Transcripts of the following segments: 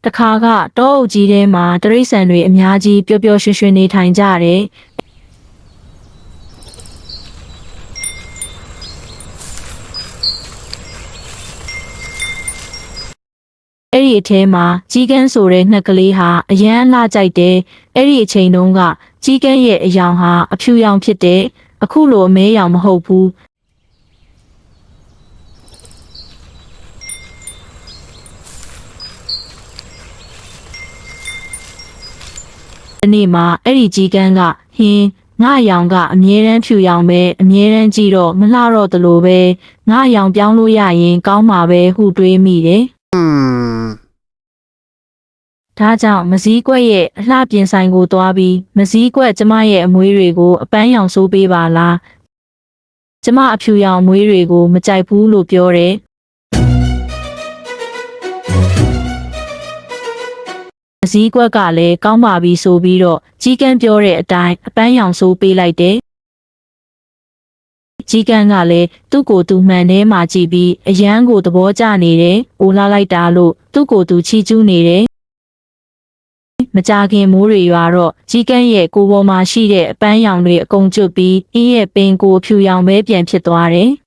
တခါကတောအုပ်ကြီးထဲမှာတရိတ်ဆန်တွေအများကြီးပျော်ပျော်ရွှင်ရွှင်နေထိုင်ကြတယ်အဲ့ဒီအထဲမှာကြီးကန်းဆိုတဲ့ငှက်ကလေးဟာအရန်လှကြိုက်တယ်အဲ့ဒီအချိန်တုန်းကကြီးကန်းရဲ့အယောင်ဟာအဖြူရောင်ဖြစ်တယ်အခုလိုအမဲရောင်မဟုတ်ဘူးဒီနေ့မှာအဲ့ဒီကြီးကန်းကဟင်းငါရောင်ကအမြဲတမ်းဖြူရောင်ပဲအမြဲတမ်းကြည့်တော့မလှတော့တလို့ပဲငါရောင်ပြောင်းလို့ရရင်ကောင်းမှာပဲဟုတွေးမိတယ်ဒါကြောင့်မစည်းကွက်ရဲ့အလှပြင်ဆိုင်ကိုသွားပြီးမစည်းကွက်ကျမရဲ့အမွေးတွေကိုအပန်းရောင်ဆိုးပေးပါလားကျမအဖြူရောင်အမွေးတွေကိုမကြိုက်ဘူးလို့ပြောတယ်မစည်းကွက်ကလည်းကောင်းပါပြီဆိုပြီးတော့ကြီးကန်းပြောတဲ့အတိုင်းအပန်းရောင်ဆိုးပေးလိုက်တယ်ကြီးကန်းကလည်းသူ့ကိုယ်သူမှန်ထဲမှာကြည့်ပြီးအရန်ကိုသဘောကျနေတယ်။အိုလာလိုက်တာလို့သူ့ကိုယ်သူချီးကျူးနေတယ်။မကြခင်မိုးတွေရွာတော့ကြီးကန်းရဲ့ကိုယ်ပေါ်မှာရှိတဲ့အပန်းရောင်တွေအကုန်ကျွတ်ပြီးအင်းရဲ့ပင်ကိုဖြူရောင်ပဲပြန်ဖြစ်သွားတယ်။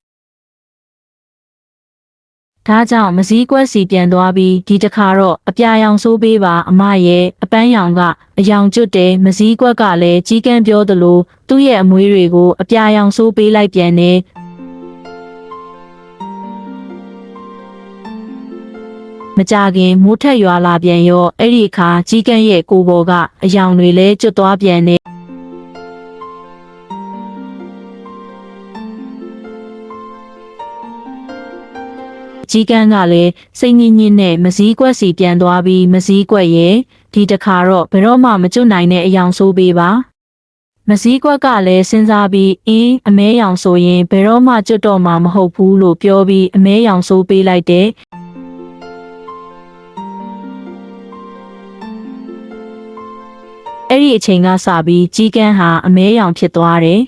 ဒါကြောင့်မစည်းကွက်စီပြန်သွားပြီးဒီတစ်ခါတော့အပြာရောင်ဆိုးပေးပါအမရဲ့အပန်းရောင်ကအယောင်ကျွတ်တယ်မစည်းကွက်ကလည်းကြီးကန်းပြောသလိုသူ့ရဲ့အမွေးတွေကိုအပြာရောင်ဆိုးပေးလိုက်ပြန်တယ်မကြခင်မိုးထက်ရွာလာပြန်ရောအဲ့ဒီအခါကြီးကန်းရဲ့ကိုယ်ပေါ်ကအယောင်တွေလည်းကျွတ်သွားပြန်တယ်ကြီးကန်းကလည်းစိတ်ညစ်ညစ်နဲ့မစည်းကွက်စီပြန်သွားပြီးမစည်းကွက်ရဲ့ဒီတခါတော့ဘယ်တော့မှမကျွတ်နိုင်တဲ့အယောင်ဆိုးပေးပါမစည်းကွက်ကလည်းစဉ်းစားပြီးအမဲရောင်ဆိုရင်ဘယ်တော့မှကျွတ်တော့မှာမဟုတ်ဘူးလို့ပြောပြီးအမဲရောင်ဆိုးပေးလိုက်တယ်အဲ့ဒီအချိန်ကစပြီးကြီးကန်းဟာအမဲရောင်ဖြစ်သွားတယ်